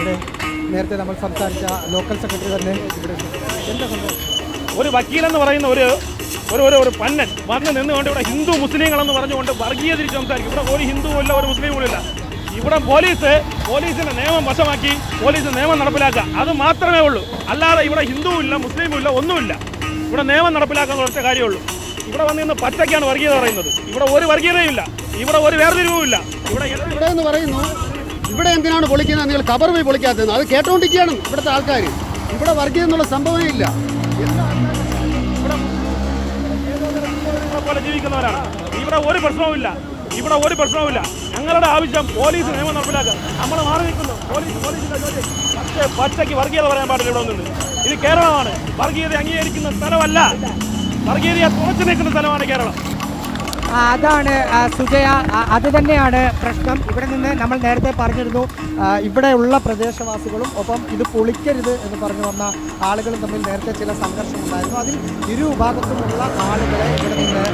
ഇവിടെ നേരത്തെ നമ്മൾ സംസാരിച്ച ലോക്കൽ സെക്രട്ടറി തന്നെ ഇവിടെ എന്താ സംഭവം? ഒരു വക്കീലെന്ന് പറയുന്ന ഒരു പന്നൻ വന്ന് നിന്നുകൊണ്ട് ഇവിടെ ഹിന്ദു മുസ്ലിങ്ങളെന്ന് പറഞ്ഞുകൊണ്ട് വർഗീയ തിരിച്ച് സംസാരിക്കും. ഇവിടെ ഒരു ഹിന്ദുവും ഇല്ല, ഒരു മുസ്ലിമും ഇല്ല. ഇവിടെ പോലീസിന്റെ നിയമം വശമാക്കി പോലീസ് നിയമം നടപ്പിലാക്കുക, അത് മാത്രമേ ഉള്ളൂ. അല്ലാതെ ഇവിടെ ഹിന്ദുവും ഇല്ല, മുസ്ലിമും ഇല്ല, ഒന്നുമില്ല. ഇവിടെ നിയമം നടപ്പിലാക്കാൻ ഒറ്റ കാര്യമുള്ളൂ. ഇവിടെ വന്ന് ഇന്ന് പച്ചയ്ക്കാണ് വർഗീയത പറയുന്നത്. ഇവിടെ ഒരു വർഗീയതയും ഇല്ല, ഇവിടെ ഒരു വേർതിരിവും ഇല്ല. ഇവിടെ എന്ന് പറയുന്നു, ഇവിടെ എന്തിനാണ് പൊളിക്കുന്നത്? നിങ്ങൾ കബർ പോയി പൊളിക്കാത്തത് അത് കേട്ടോണ്ടിരിക്കുകയാണ് ഇവിടുത്തെ ആൾക്കാർ. ഇവിടെ വർഗീയം എന്നുള്ള സംഭവമേ ഇല്ല. പോലെ ജീവിക്കുന്നവരാണ്. ഇവിടെ ഒരു പ്രശ്നവുമില്ല, ഇവിടെ ഒരു പ്രശ്നവുമില്ല. ഞങ്ങളുടെ ആവശ്യം പോലീസ് നിയമം നടപ്പിലാക്കുക. നമ്മൾ മാറി നിൽക്കുന്നു. പോലീസിന്റെ ജോലി പച്ചയ്ക്ക് വർഗീയത പറയാൻ പാടില്ല. ഇവിടെ നിന്ന് ഇത് കേരളമാണ്. വർഗീയത അംഗീകരിക്കുന്ന സ്ഥലമല്ല, വർഗീയതയെ തുറച്ചു നിൽക്കുന്ന സ്ഥലമാണ് കേരളം. അതാണ് സുജയ, അത് തന്നെയാണ് പ്രശ്നം. ഇവിടെ നിന്ന് നമ്മൾ നേരത്തെ പറഞ്ഞിരുന്നു, ഇവിടെയുള്ള പ്രദേശവാസികളും ഒപ്പം ഇത് പൊളിക്കരുത് എന്ന് പറഞ്ഞു വന്ന ആളുകളും തമ്മിൽ നേരത്തെ ചില സംഘർഷം ഉണ്ടായിരുന്നു. അതിൽ ഇരു വിഭാഗത്തുമുള്ള ആളുകളെ ഇവിടെ നിന്ന്